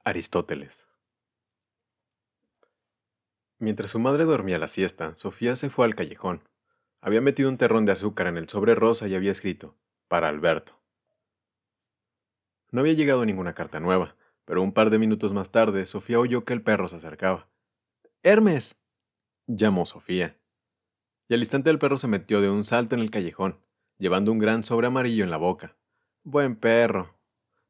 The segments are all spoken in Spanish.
Aristóteles. Mientras su madre dormía la siesta, Sofía se fue al callejón. Había metido un terrón de azúcar en el sobre rosa y había escrito, para Alberto. No había llegado ninguna carta nueva, pero un par de minutos más tarde, Sofía oyó que el perro se acercaba. ¡Hermes! Llamó Sofía. Y al instante el perro se metió de un salto en el callejón, llevando un gran sobre amarillo en la boca. ¡Buen perro!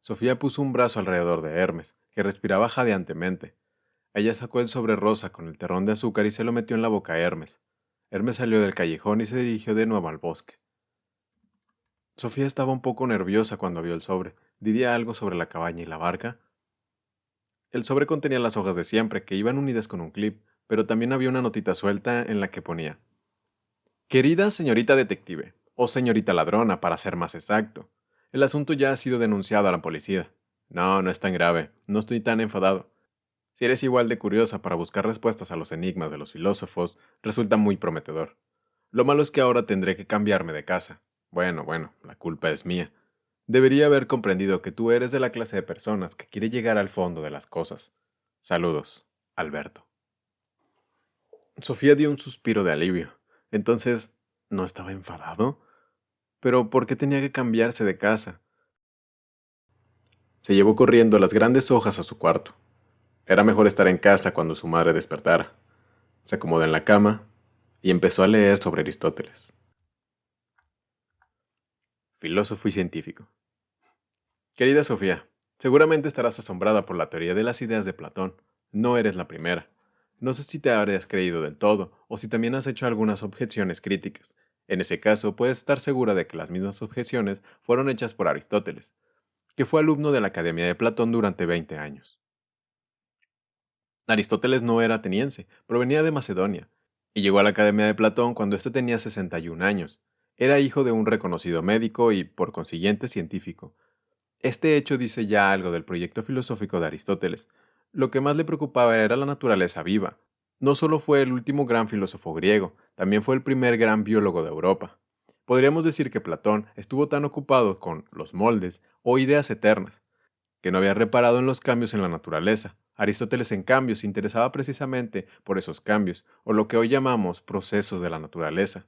Sofía puso un brazo alrededor de Hermes, que respiraba jadeantemente. Ella sacó el sobre rosa con el terrón de azúcar y se lo metió en la boca a Hermes. Hermes salió del callejón y se dirigió de nuevo al bosque. Sofía estaba un poco nerviosa cuando vio el sobre. ¿Diría algo sobre la cabaña y la barca? El sobre contenía las hojas de siempre, que iban unidas con un clip, pero también había una notita suelta en la que ponía: Querida señorita detective, o señorita ladrona, para ser más exacto. El asunto ya ha sido denunciado a la policía. No, no es tan grave. No estoy tan enfadado. Si eres igual de curiosa para buscar respuestas a los enigmas de los filósofos, resulta muy prometedor. Lo malo es que ahora tendré que cambiarme de casa. Bueno, la culpa es mía. Debería haber comprendido que tú eres de la clase de personas que quiere llegar al fondo de las cosas. Saludos, Alberto. Sofía dio un suspiro de alivio. Entonces, ¿no estaba enfadado? Pero ¿por qué tenía que cambiarse de casa? Se llevó corriendo las grandes hojas a su cuarto. Era mejor estar en casa cuando su madre despertara. Se acomodó en la cama y empezó a leer sobre Aristóteles, filósofo y científico. Querida Sofía, seguramente estarás asombrada por la teoría de las ideas de Platón. No eres la primera. No sé si te habrías creído del todo o si también has hecho algunas objeciones críticas. En ese caso, puedes estar segura de que las mismas objeciones fueron hechas por Aristóteles, que fue alumno de la Academia de Platón durante 20 años. Aristóteles no era ateniense, provenía de Macedonia, y llegó a la Academia de Platón cuando éste tenía 61 años. Era hijo de un reconocido médico y, por consiguiente, científico. Este hecho dice ya algo del proyecto filosófico de Aristóteles. Lo que más le preocupaba era la naturaleza viva. No solo fue el último gran filósofo griego, también fue el primer gran biólogo de Europa. Podríamos decir que Platón estuvo tan ocupado con los moldes o ideas eternas, que no había reparado en los cambios en la naturaleza. Aristóteles, en cambio, se interesaba precisamente por esos cambios, o lo que hoy llamamos procesos de la naturaleza.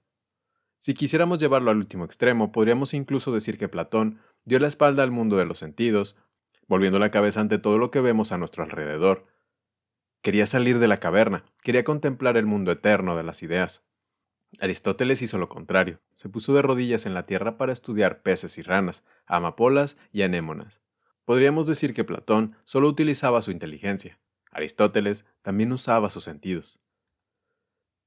Si quisiéramos llevarlo al último extremo, podríamos incluso decir que Platón dio la espalda al mundo de los sentidos, volviendo la cabeza ante todo lo que vemos a nuestro alrededor. Quería salir de la caverna, quería contemplar el mundo eterno de las ideas. Aristóteles hizo lo contrario, se puso de rodillas en la tierra para estudiar peces y ranas, amapolas y anémonas. Podríamos decir que Platón solo utilizaba su inteligencia. Aristóteles también usaba sus sentidos.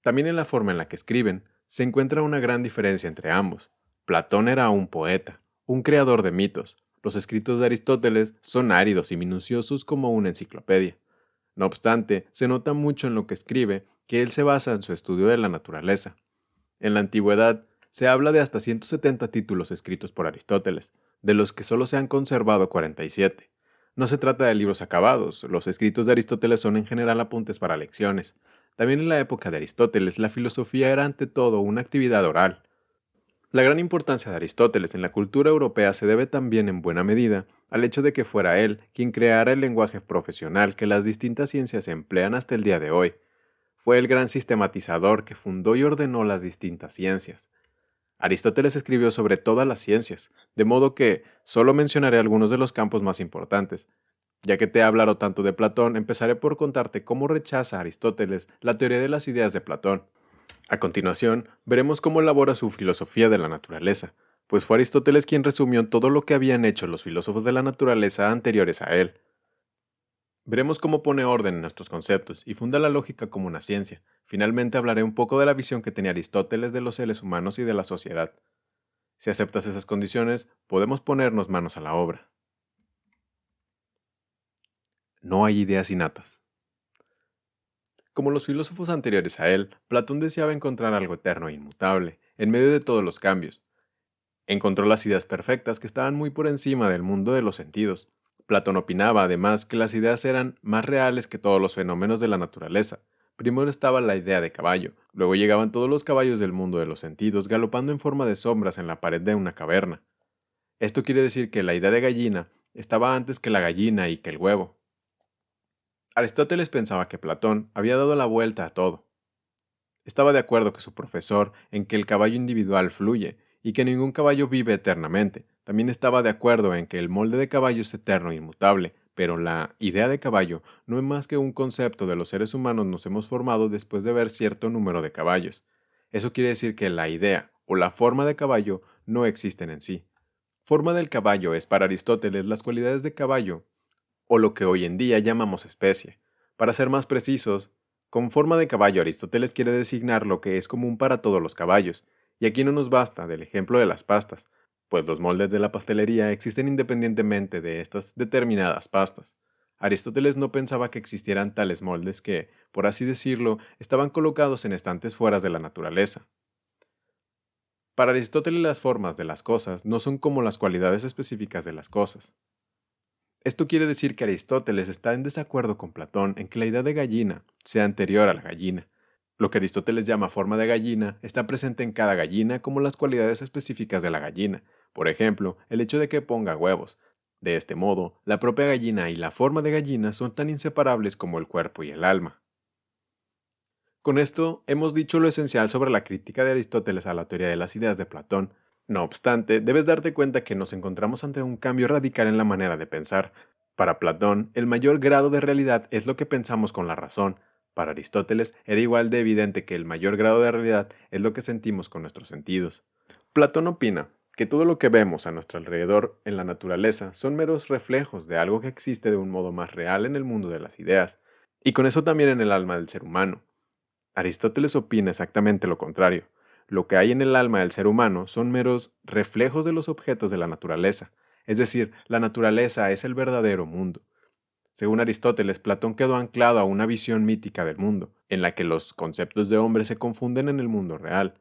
También en la forma en la que escriben, se encuentra una gran diferencia entre ambos. Platón era un poeta, un creador de mitos. Los escritos de Aristóteles son áridos y minuciosos como una enciclopedia. No obstante, se nota mucho en lo que escribe que él se basa en su estudio de la naturaleza. En la antigüedad, se habla de hasta 170 títulos escritos por Aristóteles, de los que solo se han conservado 47. No se trata de libros acabados, los escritos de Aristóteles son en general apuntes para lecciones. También en la época de Aristóteles, la filosofía era ante todo una actividad oral. La gran importancia de Aristóteles en la cultura europea se debe también en buena medida al hecho de que fuera él quien creara el lenguaje profesional que las distintas ciencias emplean hasta el día de hoy. Fue el gran sistematizador que fundó y ordenó las distintas ciencias. Aristóteles escribió sobre todas las ciencias, de modo que solo mencionaré algunos de los campos más importantes. Ya que te he hablado tanto de Platón, empezaré por contarte cómo rechaza Aristóteles la teoría de las ideas de Platón. A continuación, veremos cómo elabora su filosofía de la naturaleza, pues fue Aristóteles quien resumió todo lo que habían hecho los filósofos de la naturaleza anteriores a él. Veremos cómo pone orden en nuestros conceptos y funda la lógica como una ciencia. Finalmente hablaré un poco de la visión que tenía Aristóteles de los seres humanos y de la sociedad. Si aceptas esas condiciones, podemos ponernos manos a la obra. No hay ideas innatas. Como los filósofos anteriores a él, Platón deseaba encontrar algo eterno e inmutable, en medio de todos los cambios. Encontró las ideas perfectas que estaban muy por encima del mundo de los sentidos. Platón opinaba, además, que las ideas eran más reales que todos los fenómenos de la naturaleza. Primero estaba la idea de caballo, luego llegaban todos los caballos del mundo de los sentidos galopando en forma de sombras en la pared de una caverna. Esto quiere decir que la idea de gallina estaba antes que la gallina y que el huevo. Aristóteles pensaba que Platón había dado la vuelta a todo. Estaba de acuerdo que su profesor en que el caballo individual fluye y que ningún caballo vive eternamente. También estaba de acuerdo en que el molde de caballo es eterno e inmutable, pero la idea de caballo no es más que un concepto de los seres humanos nos hemos formado después de ver cierto número de caballos. Eso quiere decir que la idea o la forma de caballo no existen en sí. Forma del caballo es para Aristóteles las cualidades de caballo o lo que hoy en día llamamos especie. Para ser más precisos, con forma de caballo Aristóteles quiere designar lo que es común para todos los caballos, y aquí no nos basta del ejemplo de las pastas, pues los moldes de la pastelería existen independientemente de estas determinadas pastas. Aristóteles no pensaba que existieran tales moldes que, por así decirlo, estaban colocados en estantes fuera de la naturaleza. Para Aristóteles las formas de las cosas no son como las cualidades específicas de las cosas. Esto quiere decir que Aristóteles está en desacuerdo con Platón en que la idea de gallina sea anterior a la gallina. Lo que Aristóteles llama forma de gallina está presente en cada gallina como las cualidades específicas de la gallina, por ejemplo, el hecho de que ponga huevos. De este modo, la propia gallina y la forma de gallina son tan inseparables como el cuerpo y el alma. Con esto hemos dicho lo esencial sobre la crítica de Aristóteles a la teoría de las ideas de Platón. No obstante, debes darte cuenta que nos encontramos ante un cambio radical en la manera de pensar. Para Platón, el mayor grado de realidad es lo que pensamos con la razón. Para Aristóteles, era igual de evidente que el mayor grado de realidad es lo que sentimos con nuestros sentidos. Platón opina que todo lo que vemos a nuestro alrededor en la naturaleza son meros reflejos de algo que existe de un modo más real en el mundo de las ideas, y con eso también en el alma del ser humano. Aristóteles opina exactamente lo contrario. Lo que hay en el alma del ser humano son meros reflejos de los objetos de la naturaleza, es decir, la naturaleza es el verdadero mundo. Según Aristóteles, Platón quedó anclado a una visión mítica del mundo, en la que los conceptos de hombre se confunden en el mundo real.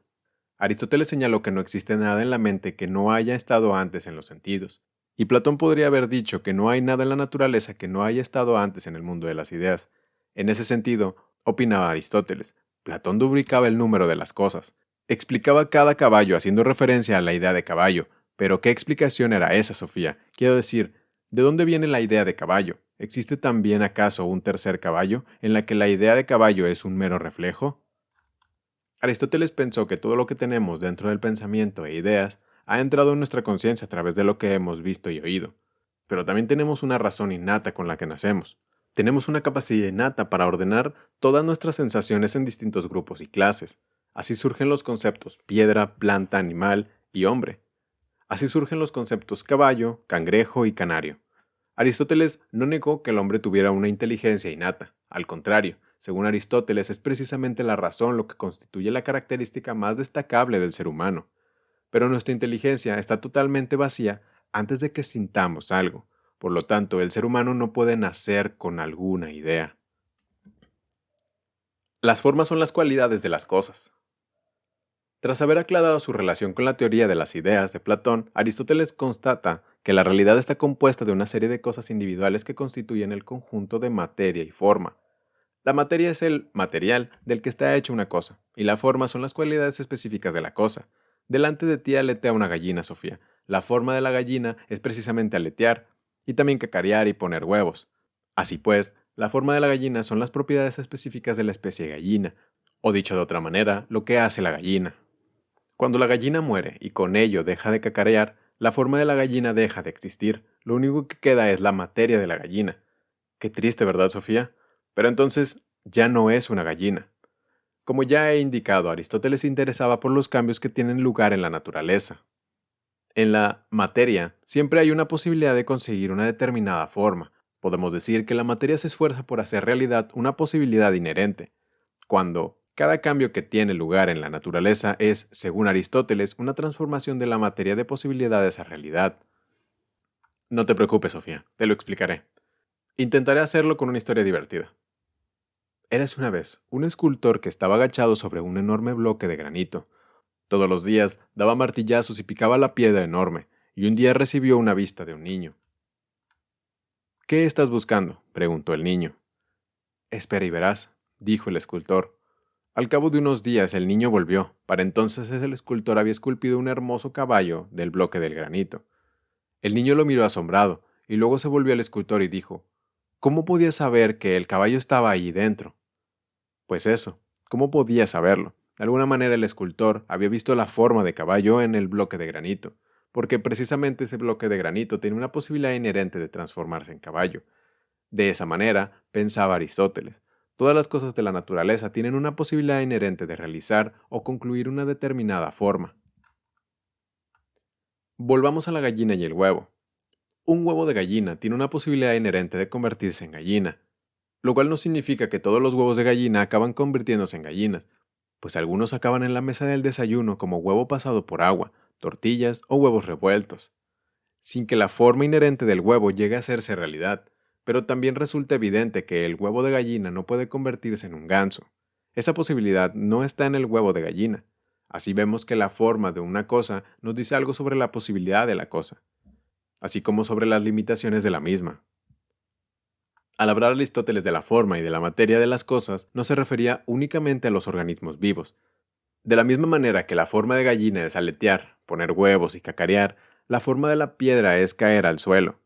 Aristóteles señaló que no existe nada en la mente que no haya estado antes en los sentidos, y Platón podría haber dicho que no hay nada en la naturaleza que no haya estado antes en el mundo de las ideas. En ese sentido, opinaba Aristóteles, Platón dubricaba el número de las cosas, explicaba cada caballo haciendo referencia a la idea de caballo, pero ¿qué explicación era esa, Sofía? Quiero decir, ¿de dónde viene la idea de caballo? ¿Existe también acaso un tercer caballo en la que la idea de caballo es un mero reflejo? Aristóteles pensó que todo lo que tenemos dentro del pensamiento e ideas ha entrado en nuestra conciencia a través de lo que hemos visto y oído. Pero también tenemos una razón innata con la que nacemos. Tenemos una capacidad innata para ordenar todas nuestras sensaciones en distintos grupos y clases. Así surgen los conceptos piedra, planta, animal y hombre. Así surgen los conceptos caballo, cangrejo y canario. Aristóteles no negó que el hombre tuviera una inteligencia innata. Al contrario, según Aristóteles, es precisamente la razón lo que constituye la característica más destacable del ser humano. Pero nuestra inteligencia está totalmente vacía antes de que sintamos algo. Por lo tanto, el ser humano no puede nacer con alguna idea. Las formas son las cualidades de las cosas. Tras haber aclarado su relación con la teoría de las ideas de Platón, Aristóteles constata que la realidad está compuesta de una serie de cosas individuales que constituyen el conjunto de materia y forma. La materia es el material del que está hecha una cosa, y la forma son las cualidades específicas de la cosa. Delante de ti aletea una gallina, Sofía. La forma de la gallina es precisamente aletear, y también cacarear y poner huevos. Así pues, la forma de la gallina son las propiedades específicas de la especie gallina, o dicho de otra manera, lo que hace la gallina. Cuando la gallina muere y con ello deja de cacarear, la forma de la gallina deja de existir. Lo único que queda es la materia de la gallina. Qué triste, ¿verdad, Sofía? Pero entonces ya no es una gallina. Como ya he indicado, Aristóteles se interesaba por los cambios que tienen lugar en la naturaleza. En la materia siempre hay una posibilidad de conseguir una determinada forma. Podemos decir que la materia se esfuerza por hacer realidad una posibilidad inherente, cuando cada cambio que tiene lugar en la naturaleza es, según Aristóteles, una transformación de la materia de posibilidades a realidad. No te preocupes, Sofía, te lo explicaré. Intentaré hacerlo con una historia divertida. Érase una vez un escultor que estaba agachado sobre un enorme bloque de granito. Todos los días daba martillazos y picaba la piedra enorme, y un día recibió una vista de un niño. ¿Qué estás buscando?, preguntó el niño. Espera y verás, dijo el escultor. Al cabo de unos días el niño volvió. Para entonces el escultor había esculpido un hermoso caballo del bloque del granito. El niño lo miró asombrado, y luego se volvió al escultor y dijo, ¿Cómo podía saber que el caballo estaba ahí dentro? Pues eso, ¿cómo podía saberlo? De alguna manera el escultor había visto la forma de caballo en el bloque de granito, porque precisamente ese bloque de granito tenía una posibilidad inherente de transformarse en caballo. De esa manera, pensaba Aristóteles, todas las cosas de la naturaleza tienen una posibilidad inherente de realizar o concluir una determinada forma. Volvamos a la gallina y el huevo. Un huevo de gallina tiene una posibilidad inherente de convertirse en gallina, lo cual no significa que todos los huevos de gallina acaban convirtiéndose en gallinas, pues algunos acaban en la mesa del desayuno como huevo pasado por agua, tortillas o huevos revueltos, sin que la forma inherente del huevo llegue a hacerse realidad, pero también resulta evidente que el huevo de gallina no puede convertirse en un ganso. Esa posibilidad no está en el huevo de gallina. Así vemos que la forma de una cosa nos dice algo sobre la posibilidad de la cosa, así como sobre las limitaciones de la misma. Al hablar Aristóteles de la forma y de la materia de las cosas, no se refería únicamente a los organismos vivos. De la misma manera que la forma de gallina es aletear, poner huevos y cacarear, la forma de la piedra es caer al suelo.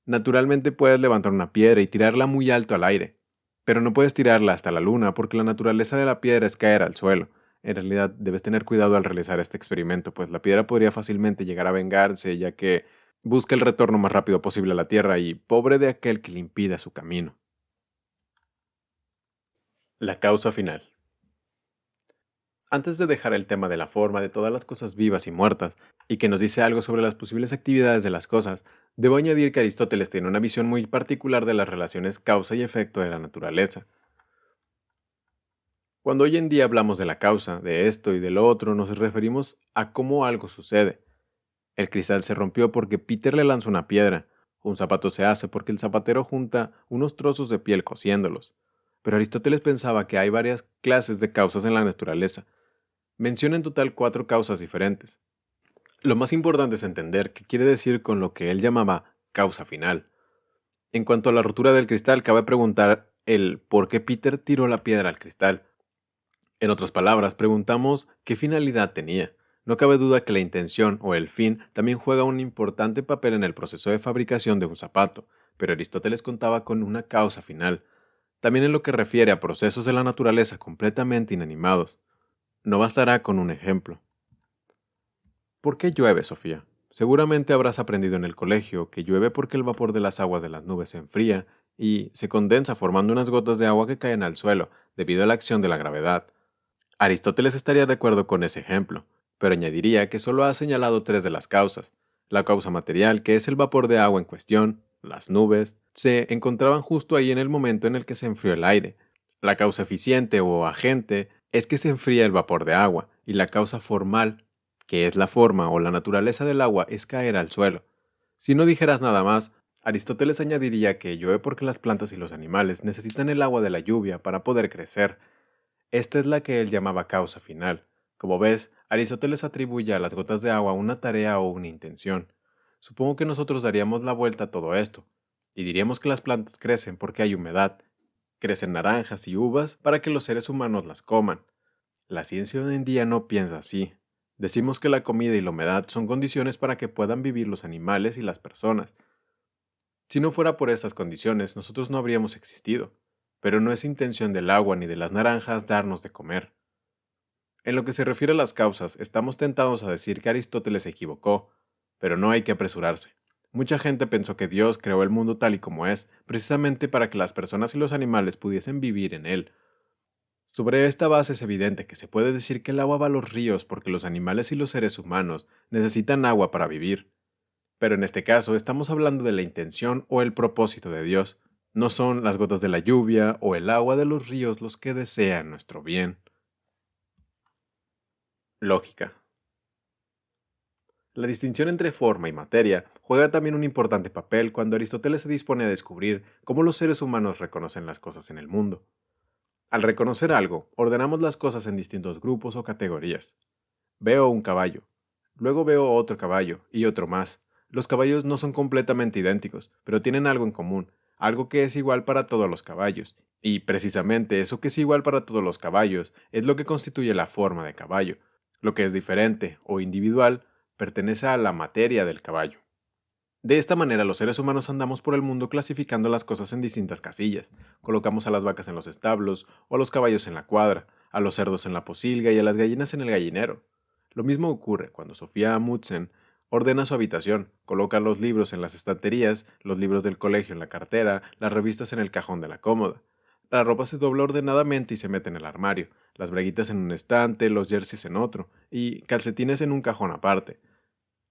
Naturalmente puedes levantar una piedra y tirarla muy alto al aire, pero no puedes tirarla hasta la luna porque la naturaleza de la piedra es caer al suelo. En realidad debes tener cuidado al realizar este experimento, pues la piedra podría fácilmente llegar a vengarse, ya que busca el retorno más rápido posible a la tierra y pobre de aquel que le impida su camino. La causa final. Antes de dejar el tema de la forma de todas las cosas vivas y muertas, y que nos dice algo sobre las posibles actividades de las cosas, debo añadir que Aristóteles tiene una visión muy particular de las relaciones causa y efecto de la naturaleza. Cuando hoy en día hablamos de la causa, de esto y de lo otro, nos referimos a cómo algo sucede. El cristal se rompió porque Peter le lanzó una piedra. Un zapato se hace porque el zapatero junta unos trozos de piel cosiéndolos. Pero Aristóteles pensaba que hay varias clases de causas en la naturaleza. Menciona en total 4 causas diferentes. Lo más importante es entender qué quiere decir con lo que él llamaba causa final. En cuanto a la rotura del cristal, cabe preguntar el por qué Peter tiró la piedra al cristal. En otras palabras, preguntamos qué finalidad tenía. No cabe duda que la intención o el fin también juega un importante papel en el proceso de fabricación de un zapato, pero Aristóteles contaba con una causa final, también en lo que refiere a procesos de la naturaleza completamente inanimados. No bastará con un ejemplo. ¿Por qué llueve, Sofía? Seguramente habrás aprendido en el colegio que llueve porque el vapor de las aguas de las nubes se enfría y se condensa formando unas gotas de agua que caen al suelo debido a la acción de la gravedad. Aristóteles estaría de acuerdo con ese ejemplo, pero añadiría que solo ha señalado 3 de las causas. La causa material, que es el vapor de agua en cuestión, las nubes, se encontraban justo ahí en el momento en el que se enfrió el aire. La causa eficiente o agente es que se enfría el vapor de agua, y la causa formal, que es la forma o la naturaleza del agua, es caer al suelo. Si no dijeras nada más, Aristóteles añadiría que llueve porque las plantas y los animales necesitan el agua de la lluvia para poder crecer. Esta es la que él llamaba causa final. Como ves, Aristóteles atribuye a las gotas de agua una tarea o una intención. Supongo que nosotros daríamos la vuelta a todo esto, y diríamos que las plantas crecen porque hay humedad. Crecen naranjas y uvas para que los seres humanos las coman. La ciencia hoy en día no piensa así. Decimos que la comida y la humedad son condiciones para que puedan vivir los animales y las personas. Si no fuera por estas condiciones, nosotros no habríamos existido. Pero no es intención del agua ni de las naranjas darnos de comer. En lo que se refiere a las causas, estamos tentados a decir que Aristóteles se equivocó, pero no hay que apresurarse. Mucha gente pensó que Dios creó el mundo tal y como es, precisamente para que las personas y los animales pudiesen vivir en él. Sobre esta base es evidente que se puede decir que el agua va a los ríos porque los animales y los seres humanos necesitan agua para vivir. Pero en este caso estamos hablando de la intención o el propósito de Dios. No son las gotas de la lluvia o el agua de los ríos los que desean nuestro bien. Lógica. La distinción entre forma y materia juega también un importante papel cuando Aristóteles se dispone a descubrir cómo los seres humanos reconocen las cosas en el mundo. Al reconocer algo, ordenamos las cosas en distintos grupos o categorías. Veo un caballo, luego veo otro caballo y otro más. Los caballos no son completamente idénticos, pero tienen algo en común, algo que es igual para todos los caballos. Y precisamente eso que es igual para todos los caballos es lo que constituye la forma de caballo. Lo que es diferente o individual pertenece a la materia del caballo. De esta manera, los seres humanos andamos por el mundo clasificando las cosas en distintas casillas. Colocamos a las vacas en los establos, o a los caballos en la cuadra, a los cerdos en la posilga y a las gallinas en el gallinero. Lo mismo ocurre cuando Sofía Amundsen ordena su habitación, coloca los libros en las estanterías, los libros del colegio en la cartera, las revistas en el cajón de la cómoda. La ropa se dobla ordenadamente y se mete en el armario, las braguitas en un estante, los jerseys en otro, y calcetines en un cajón aparte.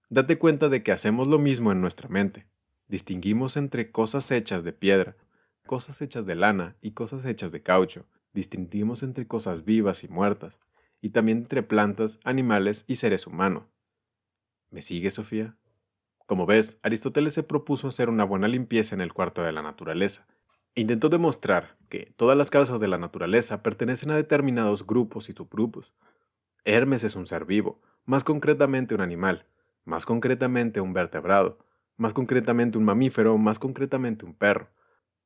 Date cuenta de que hacemos lo mismo en nuestra mente. Distinguimos entre cosas hechas de piedra, cosas hechas de lana y cosas hechas de caucho. Distinguimos entre cosas vivas y muertas, y también entre plantas, animales y seres humanos. ¿Me sigue, Sofía? Como ves, Aristóteles se propuso hacer una buena limpieza en el cuarto de la naturaleza. Intentó demostrar que todas las causas de la naturaleza pertenecen a determinados grupos y subgrupos. Hermes es un ser vivo, más concretamente un animal, más concretamente un vertebrado, más concretamente un mamífero, más concretamente un perro,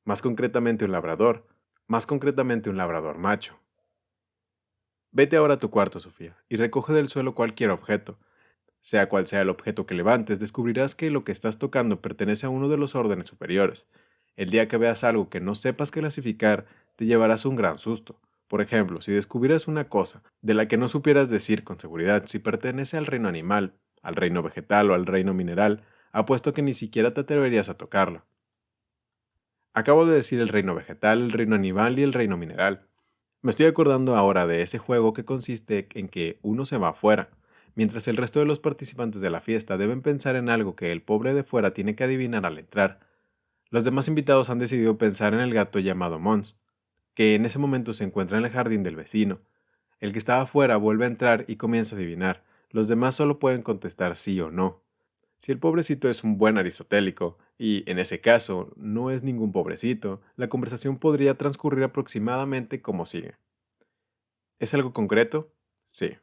más concretamente un labrador, más concretamente un labrador macho. Vete ahora a tu cuarto, Sofía, y recoge del suelo cualquier objeto. Sea cual sea el objeto que levantes, descubrirás que lo que estás tocando pertenece a uno de los órdenes superiores. El día que veas algo que no sepas clasificar, te llevarás un gran susto. Por ejemplo, si descubrieras una cosa de la que no supieras decir con seguridad si pertenece al reino animal, al reino vegetal o al reino mineral, apuesto que ni siquiera te atreverías a tocarla. Acabo de decir el reino vegetal, el reino animal y el reino mineral. Me estoy acordando ahora de ese juego que consiste en que uno se va afuera, mientras el resto de los participantes de la fiesta deben pensar en algo que el pobre de fuera tiene que adivinar al entrar. Los demás invitados han decidido pensar en el gato llamado Mons, que en ese momento se encuentra en el jardín del vecino. El que estaba afuera vuelve a entrar y comienza a adivinar. Los demás solo pueden contestar sí o no. Si el pobrecito es un buen aristotélico, y en ese caso no es ningún pobrecito, la conversación podría transcurrir aproximadamente como sigue. ¿Es algo concreto? Sí.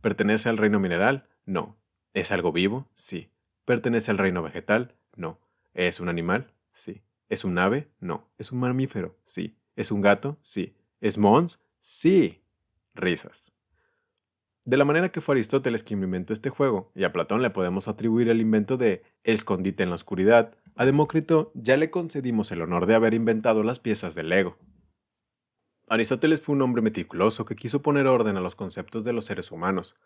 ¿Pertenece al reino mineral? No. ¿Es algo vivo? Sí. ¿Pertenece al reino vegetal? No. ¿Es un animal? Sí. ¿Es un ave? No. ¿Es un mamífero? Sí. ¿Es un gato? Sí. ¿Es Mons? Sí. Risas. De la manera que fue Aristóteles quien inventó este juego, y a Platón le podemos atribuir el invento de el escondite en la oscuridad, a Demócrito ya le concedimos el honor de haber inventado las piezas del Lego. Aristóteles fue un hombre meticuloso que quiso poner orden a los conceptos de los seres humanos.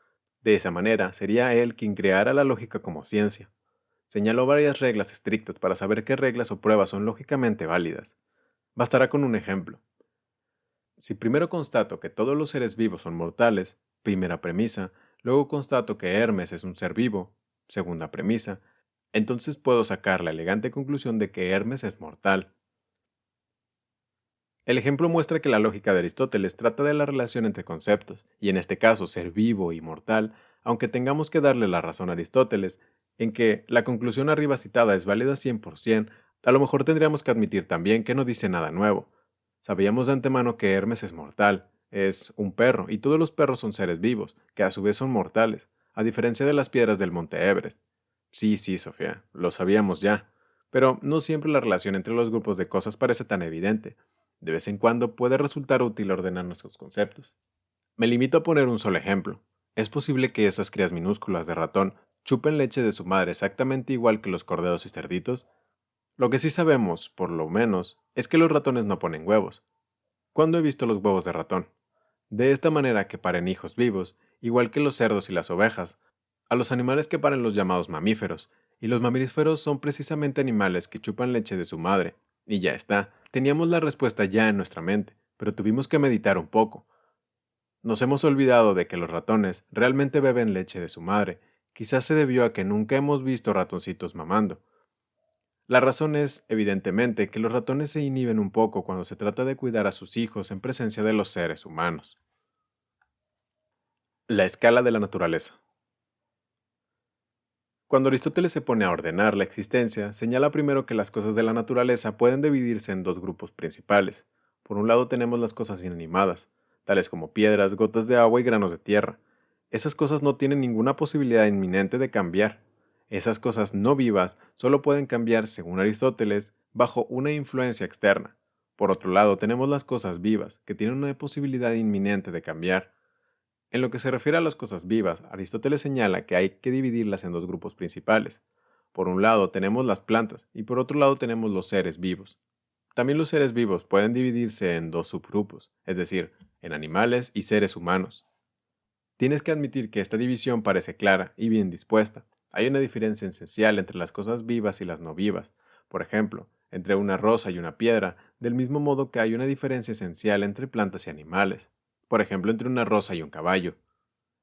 De esa manera, sería él quien creara la lógica como ciencia. Señaló varias reglas estrictas para saber qué reglas o pruebas son lógicamente válidas. Bastará con un ejemplo. Si primero constato que todos los seres vivos son mortales, primera premisa, luego constato que Hermes es un ser vivo, segunda premisa, entonces puedo sacar la elegante conclusión de que Hermes es mortal. El ejemplo muestra que la lógica de Aristóteles trata de la relación entre conceptos, y en este caso ser vivo y mortal, aunque tengamos que darle la razón a Aristóteles, en que la conclusión arriba citada es válida 100%, a lo mejor tendríamos que admitir también que no dice nada nuevo. Sabíamos de antemano que Hermes es mortal, es un perro, y todos los perros son seres vivos, que a su vez son mortales, a diferencia de las piedras del monte Everest. Sí, sí, Sofía, lo sabíamos ya, pero no siempre la relación entre los grupos de cosas parece tan evidente. De vez en cuando puede resultar útil ordenar nuestros conceptos. Me limito a poner un solo ejemplo. Es posible que esas crías minúsculas de ratón chupen leche de su madre exactamente igual que los corderos y cerditos. Lo que sí sabemos, por lo menos, es que los ratones no ponen huevos. ¿Cuándo he visto los huevos de ratón? De esta manera que paren hijos vivos, igual que los cerdos y las ovejas, a los animales que paren los llamados mamíferos, y los mamíferos son precisamente animales que chupan leche de su madre, y ya está, teníamos la respuesta ya en nuestra mente, pero tuvimos que meditar un poco. Nos hemos olvidado de que los ratones realmente beben leche de su madre, quizás se debió a que nunca hemos visto ratoncitos mamando. La razón es, evidentemente, que los ratones se inhiben un poco cuando se trata de cuidar a sus hijos en presencia de los seres humanos. La escala de la naturaleza. Cuando Aristóteles se pone a ordenar la existencia, señala primero que las cosas de la naturaleza pueden dividirse en dos grupos principales. Por un lado tenemos las cosas inanimadas, tales como piedras, gotas de agua y granos de tierra. Esas cosas no tienen ninguna posibilidad inminente de cambiar. Esas cosas no vivas solo pueden cambiar, según Aristóteles, bajo una influencia externa. Por otro lado tenemos las cosas vivas, que tienen una posibilidad inminente de cambiar. En lo que se refiere a las cosas vivas, Aristóteles señala que hay que dividirlas en dos grupos principales. Por un lado tenemos las plantas y por otro lado tenemos los seres vivos. También los seres vivos pueden dividirse en dos subgrupos, es decir, en animales y seres humanos. Tienes que admitir que esta división parece clara y bien dispuesta. Hay una diferencia esencial entre las cosas vivas y las no vivas. Por ejemplo, entre una rosa y una piedra, del mismo modo que hay una diferencia esencial entre plantas y animales. Por ejemplo, entre una rosa y un caballo.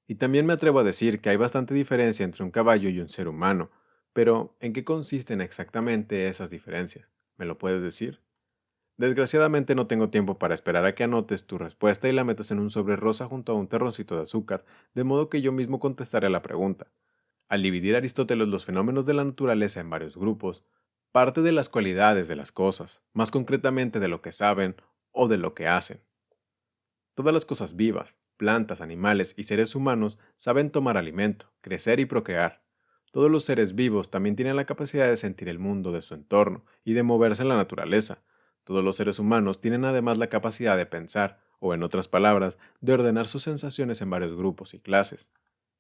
Y también me atrevo a decir que hay bastante diferencia entre un caballo y un ser humano. Pero, ¿en qué consisten exactamente esas diferencias? ¿Me lo puedes decir? Desgraciadamente no tengo tiempo para esperar a que anotes tu respuesta y la metas en un sobre rosa junto a un terroncito de azúcar, de modo que yo mismo contestaré a la pregunta. Al dividir Aristóteles los fenómenos de la naturaleza en varios grupos, parte de las cualidades de las cosas, más concretamente de lo que saben o de lo que hacen. Todas las cosas vivas, plantas, animales y seres humanos saben tomar alimento, crecer y procrear. Todos los seres vivos también tienen la capacidad de sentir el mundo de su entorno y de moverse en la naturaleza. Todos los seres humanos tienen además la capacidad de pensar, o en otras palabras, de ordenar sus sensaciones en varios grupos y clases.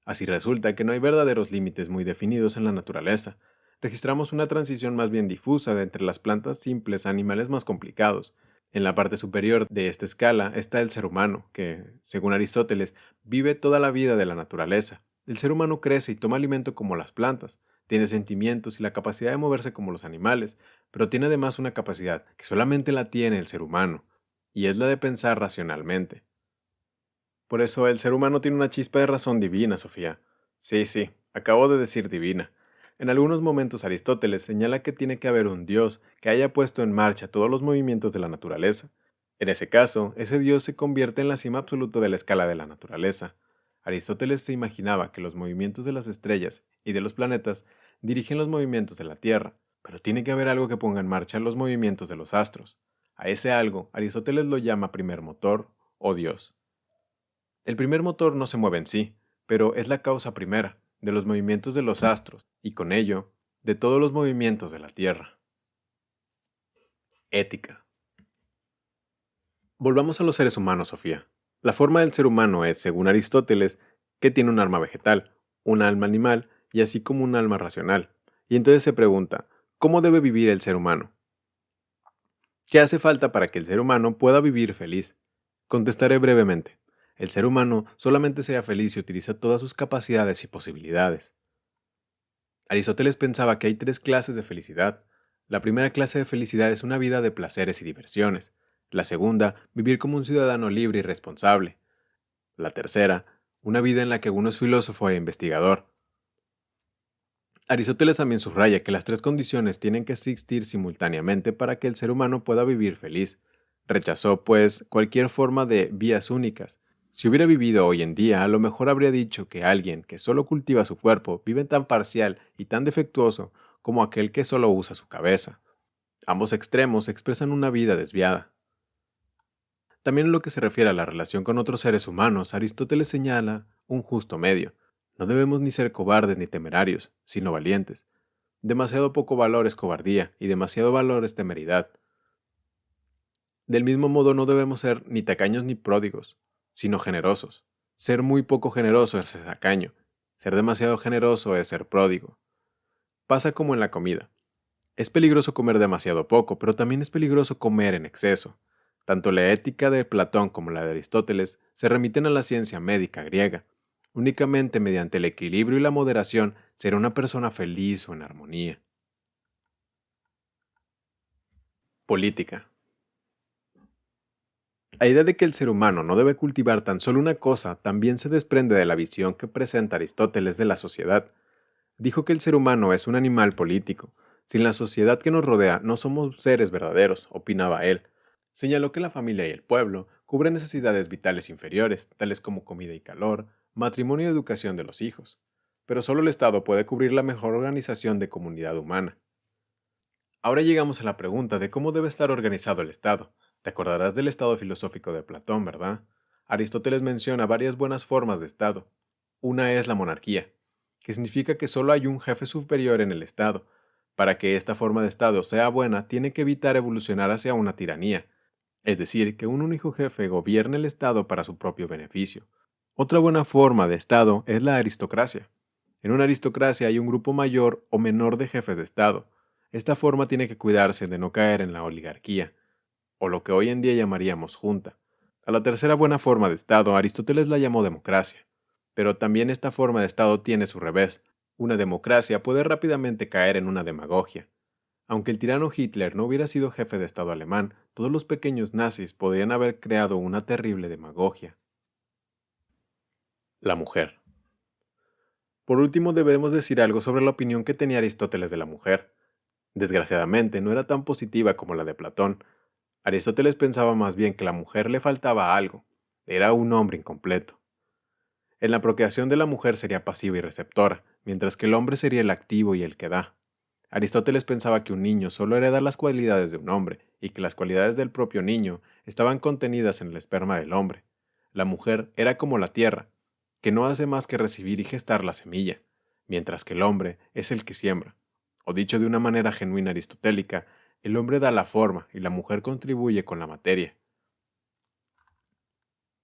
Así resulta que no hay verdaderos límites muy definidos en la naturaleza. Registramos una transición más bien difusa de entre las plantas simples a animales más complicados. En la parte superior de esta escala está el ser humano, que, según Aristóteles, vive toda la vida de la naturaleza. El ser humano crece y toma alimento como las plantas, tiene sentimientos y la capacidad de moverse como los animales, pero tiene además una capacidad que solamente la tiene el ser humano, y es la de pensar racionalmente. Por eso el ser humano tiene una chispa de razón divina, Sofía. Sí, sí, acabo de decir divina. En algunos momentos Aristóteles señala que tiene que haber un Dios que haya puesto en marcha todos los movimientos de la naturaleza. En ese caso, ese Dios se convierte en la cima absoluta de la escala de la naturaleza. Aristóteles se imaginaba que los movimientos de las estrellas y de los planetas dirigen los movimientos de la Tierra, pero tiene que haber algo que ponga en marcha los movimientos de los astros. A ese algo Aristóteles lo llama primer motor o Dios. El primer motor no se mueve en sí, pero es la causa primera de los movimientos de los astros y con ello de todos los movimientos de la Tierra. Ética. Volvamos a los seres humanos, Sofía. La forma del ser humano es, según Aristóteles, que tiene un alma vegetal, un alma animal y así como un alma racional. Y entonces se pregunta, ¿cómo debe vivir el ser humano? ¿Qué hace falta para que el ser humano pueda vivir feliz? Contestaré brevemente. El ser humano solamente será feliz si utiliza todas sus capacidades y posibilidades. Aristóteles pensaba que hay tres clases de felicidad. La primera clase de felicidad es una vida de placeres y diversiones. La segunda, vivir como un ciudadano libre y responsable. La tercera, una vida en la que uno es filósofo e investigador. Aristóteles también subraya que las tres condiciones tienen que existir simultáneamente para que el ser humano pueda vivir feliz. Rechazó, pues, cualquier forma de vías únicas. Si hubiera vivido hoy en día, a lo mejor habría dicho que alguien que solo cultiva su cuerpo vive tan parcial y tan defectuoso como aquel que solo usa su cabeza. Ambos extremos expresan una vida desviada. También en lo que se refiere a la relación con otros seres humanos, Aristóteles señala un justo medio. No debemos ni ser cobardes ni temerarios, sino valientes. Demasiado poco valor es cobardía y demasiado valor es temeridad. Del mismo modo no debemos ser ni tacaños ni pródigos, sino generosos. Ser muy poco generoso es ser tacaño. Ser demasiado generoso es ser pródigo. Pasa como en la comida. Es peligroso comer demasiado poco, pero también es peligroso comer en exceso. Tanto la ética de Platón como la de Aristóteles se remiten a la ciencia médica griega. Únicamente mediante el equilibrio y la moderación será una persona feliz o en armonía. Política. La idea de que el ser humano no debe cultivar tan solo una cosa también se desprende de la visión que presenta Aristóteles de la sociedad. Dijo que el ser humano es un animal político. Sin la sociedad que nos rodea no somos seres verdaderos, opinaba él. Señaló que la familia y el pueblo cubren necesidades vitales inferiores, tales como comida y calor, matrimonio y educación de los hijos. Pero solo el Estado puede cubrir la mejor organización de comunidad humana. Ahora llegamos a la pregunta de cómo debe estar organizado el Estado. Te acordarás del Estado filosófico de Platón, ¿verdad? Aristóteles menciona varias buenas formas de Estado. Una es la monarquía, que significa que solo hay un jefe superior en el Estado. Para que esta forma de Estado sea buena, tiene que evitar evolucionar hacia una tiranía, es decir, que un único jefe gobierne el Estado para su propio beneficio. Otra buena forma de Estado es la aristocracia. En una aristocracia hay un grupo mayor o menor de jefes de Estado. Esta forma tiene que cuidarse de no caer en la oligarquía, o lo que hoy en día llamaríamos junta. A la tercera buena forma de Estado, Aristóteles la llamó democracia. Pero también esta forma de Estado tiene su revés. Una democracia puede rápidamente caer en una demagogia. Aunque el tirano Hitler no hubiera sido jefe de Estado alemán, todos los pequeños nazis podrían haber creado una terrible demagogia. La mujer. Por último, debemos decir algo sobre la opinión que tenía Aristóteles de la mujer. Desgraciadamente, no era tan positiva como la de Platón. Aristóteles pensaba más bien que a la mujer le faltaba algo. Era un hombre incompleto. En la procreación de la mujer sería pasiva y receptora, mientras que el hombre sería el activo y el que da. Aristóteles pensaba que un niño solo hereda las cualidades de un hombre y que las cualidades del propio niño estaban contenidas en el esperma del hombre. La mujer era como la tierra, que no hace más que recibir y gestar la semilla, mientras que el hombre es el que siembra. O dicho de una manera genuina aristotélica, el hombre da la forma y la mujer contribuye con la materia.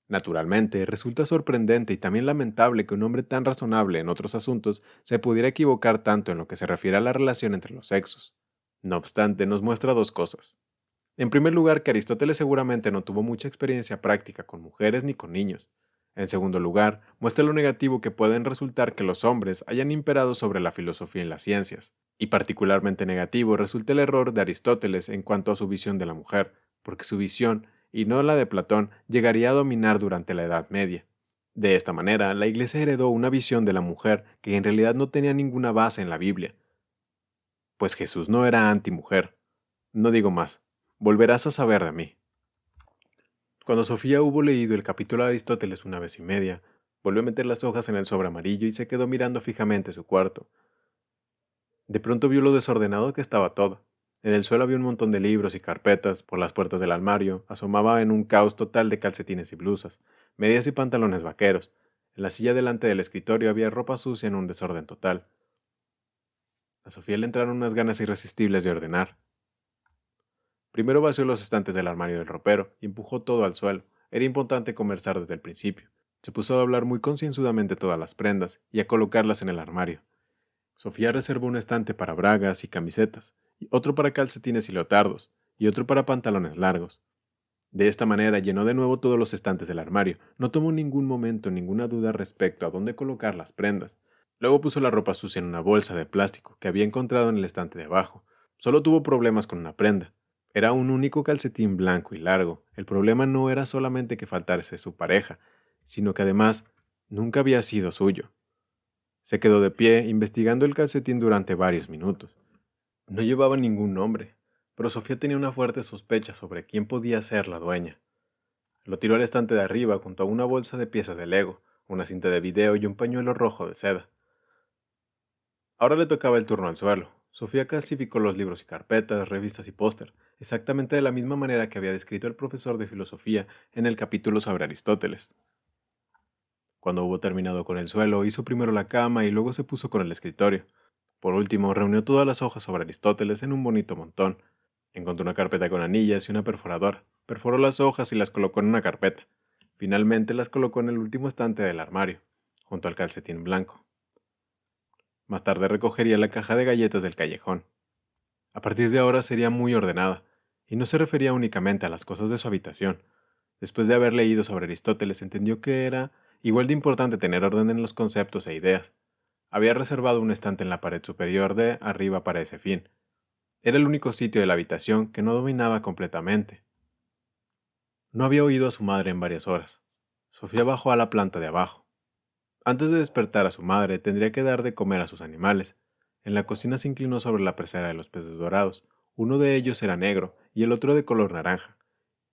Naturalmente, resulta sorprendente y también lamentable que un hombre tan razonable en otros asuntos se pudiera equivocar tanto en lo que se refiere a la relación entre los sexos. No obstante, nos muestra dos cosas. En primer lugar, que Aristóteles seguramente no tuvo mucha experiencia práctica con mujeres ni con niños. En segundo lugar, muestra lo negativo que pueden resultar que los hombres hayan imperado sobre la filosofía y las ciencias. Y particularmente negativo resulta el error de Aristóteles en cuanto a su visión de la mujer, porque su visión, y no la de Platón, llegaría a dominar durante la Edad Media. De esta manera, la Iglesia heredó una visión de la mujer que en realidad no tenía ninguna base en la Biblia, pues Jesús no era antimujer. No digo más, volverás a saber de mí. Cuando Sofía hubo leído el capítulo de Aristóteles una vez y media, volvió a meter las hojas en el sobre amarillo y se quedó mirando fijamente su cuarto. De pronto vio lo desordenado que estaba todo. En el suelo había un montón de libros y carpetas, por las puertas del armario asomaba en un caos total de calcetines y blusas, medias y pantalones vaqueros. En la silla delante del escritorio había ropa sucia en un desorden total. A Sofía le entraron unas ganas irresistibles de ordenar. Primero vació los estantes del armario del ropero y empujó todo al suelo. Era importante conversar desde el principio. Se puso a hablar muy concienzudamente todas las prendas y a colocarlas en el armario. Sofía reservó un estante para bragas y camisetas, y otro para calcetines y leotardos, y otro para pantalones largos. De esta manera llenó de nuevo todos los estantes del armario. No tomó ningún momento ninguna duda respecto a dónde colocar las prendas. Luego puso la ropa sucia en una bolsa de plástico que había encontrado en el estante de abajo. Solo tuvo problemas con una prenda. Era un único calcetín blanco y largo. El problema no era solamente que faltase su pareja, sino que además nunca había sido suyo. Se quedó de pie, investigando el calcetín durante varios minutos. No llevaba ningún nombre, pero Sofía tenía una fuerte sospecha sobre quién podía ser la dueña. Lo tiró al estante de arriba junto a una bolsa de piezas de Lego, una cinta de video y un pañuelo rojo de seda. Ahora le tocaba el turno al suelo. Sofía clasificó los libros y carpetas, revistas y póster, exactamente de la misma manera que había descrito el profesor de filosofía en el capítulo sobre Aristóteles. Cuando hubo terminado con el suelo, hizo primero la cama y luego se puso con el escritorio. Por último, reunió todas las hojas sobre Aristóteles en un bonito montón. Encontró una carpeta con anillas y una perforadora. Perforó las hojas y las colocó en una carpeta. Finalmente las colocó en el último estante del armario, junto al calcetín blanco. Más tarde recogería la caja de galletas del callejón. A partir de ahora sería muy ordenada, y no se refería únicamente a las cosas de su habitación. Después de haber leído sobre Aristóteles, entendió que era igual de importante tener orden en los conceptos e ideas. Había reservado un estante en la pared superior de arriba para ese fin. Era el único sitio de la habitación que no dominaba completamente. No había oído a su madre en varias horas. Sofía bajó a la planta de abajo. Antes de despertar a su madre, tendría que dar de comer a sus animales. En la cocina se inclinó sobre la pecera de los peces dorados. Uno de ellos era negro y el otro de color naranja,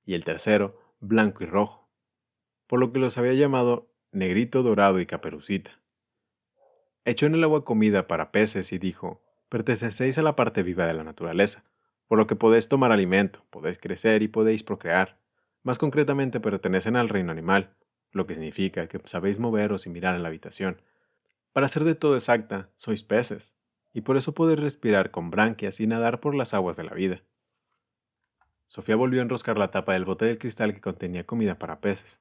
y el tercero blanco y rojo, por lo que los había llamado Negrito, Dorado y Caperucita. Echó en el agua comida para peces y dijo: pertenecéis a la parte viva de la naturaleza, por lo que podéis tomar alimento, podéis crecer y podéis procrear. Más concretamente pertenecen al reino animal, lo que significa que sabéis moveros y mirar en la habitación. Para ser de todo exacta, sois peces, y por eso podéis respirar con branquias y nadar por las aguas de la vida. Sofía volvió a enroscar la tapa del bote del cristal que contenía comida para peces.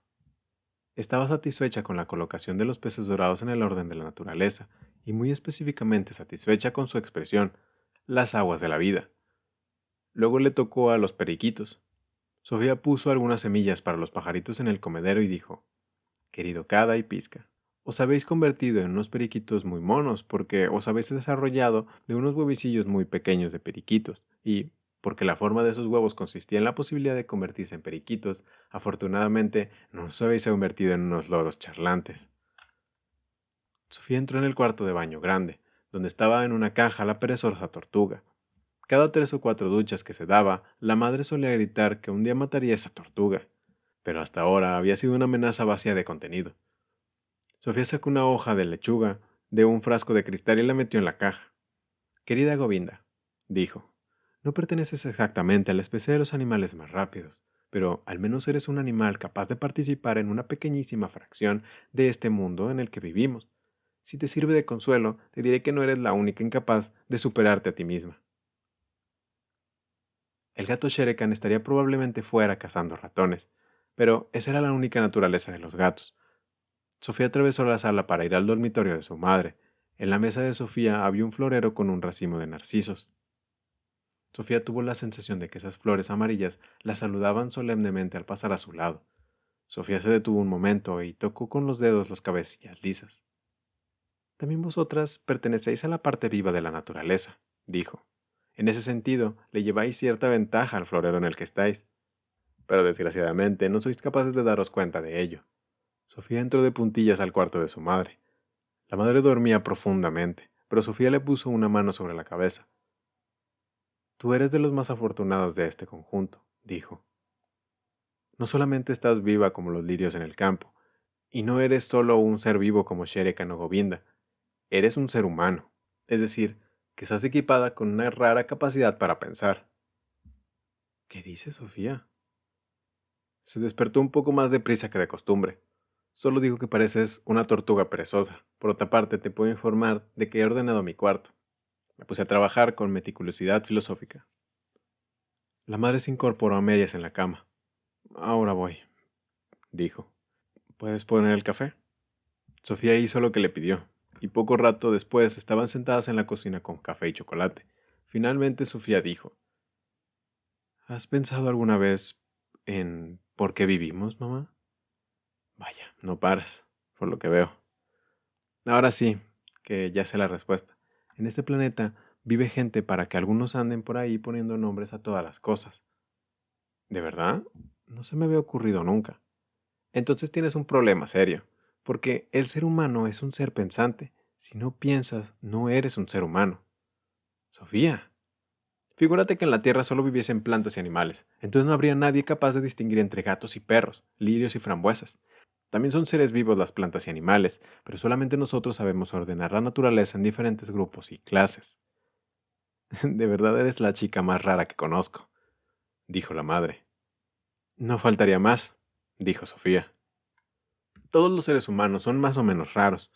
Estaba satisfecha con la colocación de los peces dorados en el orden de la naturaleza, y muy específicamente satisfecha con su expresión, las aguas de la vida. Luego le tocó a los periquitos. Sofía puso algunas semillas para los pajaritos en el comedero y dijo: «Querido Cada y Pizca, os habéis convertido en unos periquitos muy monos porque os habéis desarrollado de unos huevecillos muy pequeños de periquitos y, porque la forma de esos huevos consistía en la posibilidad de convertirse en periquitos, afortunadamente no os habéis convertido en unos loros charlantes». Sofía entró en el cuarto de baño grande, donde estaba en una caja la perezosa tortuga. Cada 3 o 4 duchas que se daba, la madre solía gritar que un día mataría a esa tortuga, pero hasta ahora había sido una amenaza vacía de contenido. Sofía sacó una hoja de lechuga de un frasco de cristal y la metió en la caja. «Querida Govinda», dijo, «no perteneces exactamente a la especie de los animales más rápidos, pero al menos eres un animal capaz de participar en una pequeñísima fracción de este mundo en el que vivimos. Si te sirve de consuelo, te diré que no eres la única incapaz de superarte a ti misma». El gato Shere Khan estaría probablemente fuera cazando ratones, pero esa era la única naturaleza de los gatos. Sofía atravesó la sala para ir al dormitorio de su madre. En la mesa de Sofía había un florero con un racimo de narcisos. Sofía tuvo la sensación de que esas flores amarillas la saludaban solemnemente al pasar a su lado. Sofía se detuvo un momento y tocó con los dedos las cabecillas lisas. «También vosotras pertenecéis a la parte viva de la naturaleza», dijo. «En ese sentido, le lleváis cierta ventaja al florero en el que estáis. Pero desgraciadamente no sois capaces de daros cuenta de ello». Sofía entró de puntillas al cuarto de su madre. La madre dormía profundamente, pero Sofía le puso una mano sobre la cabeza. «Tú eres de los más afortunados de este conjunto», dijo. «No solamente estás viva como los lirios en el campo, y no eres solo un ser vivo como Shere Khan o Govinda, eres un ser humano, es decir, que estás equipada con una rara capacidad para pensar». «¿Qué dice Sofía?» Se despertó un poco más deprisa que de costumbre. «Solo digo que pareces una tortuga perezosa. Por otra parte, te puedo informar de que he ordenado mi cuarto. Me puse a trabajar con meticulosidad filosófica». La madre se incorporó a medias en la cama. «Ahora voy», dijo. «¿Puedes poner el café?» Sofía hizo lo que le pidió, y poco rato después estaban sentadas en la cocina con café y chocolate. Finalmente Sofía dijo: «¿Has pensado alguna vez en por qué vivimos, mamá?» «Vaya, no paras, por lo que veo». «Ahora sí, que ya sé la respuesta. En este planeta vive gente para que algunos anden por ahí poniendo nombres a todas las cosas». «¿De verdad? No se me había ocurrido nunca». «Entonces tienes un problema serio, porque el ser humano es un ser pensante. Si no piensas, no eres un ser humano». «Sofía, figúrate que en la Tierra solo viviesen plantas y animales. Entonces no habría nadie capaz de distinguir entre gatos y perros, lirios y frambuesas. También son seres vivos las plantas y animales, pero solamente nosotros sabemos ordenar la naturaleza en diferentes grupos y clases». «De verdad eres la chica más rara que conozco», dijo la madre. «No faltaría más», dijo Sofía. «Todos los seres humanos son más o menos raros.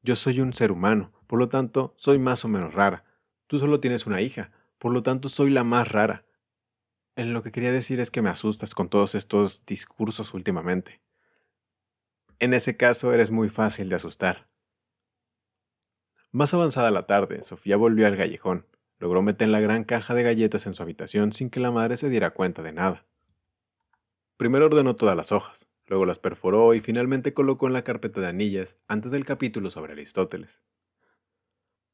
Yo soy un ser humano, por lo tanto soy más o menos rara. Tú solo tienes una hija, por lo tanto soy la más rara. Lo que quería decir es que me asustas con todos estos discursos últimamente». «En ese caso eres muy fácil de asustar». Más avanzada la tarde, Sofía volvió al callejón. Logró meter la gran caja de galletas en su habitación sin que la madre se diera cuenta de nada. Primero ordenó todas las hojas, luego las perforó y finalmente colocó en la carpeta de anillas antes del capítulo sobre Aristóteles.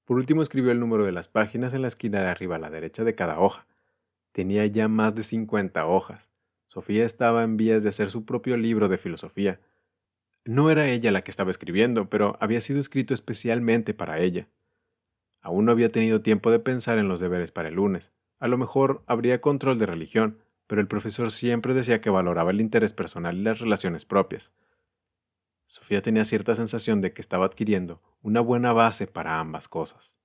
Por último escribió el número de las páginas en la esquina de arriba a la derecha de cada hoja. Tenía ya más de 50 hojas. Sofía estaba en vías de hacer su propio libro de filosofía. No era ella la que estaba escribiendo, pero había sido escrito especialmente para ella. Aún no había tenido tiempo de pensar en los deberes para el lunes. A lo mejor habría control de religión, pero el profesor siempre decía que valoraba el interés personal y las relaciones propias. Sofía tenía cierta sensación de que estaba adquiriendo una buena base para ambas cosas.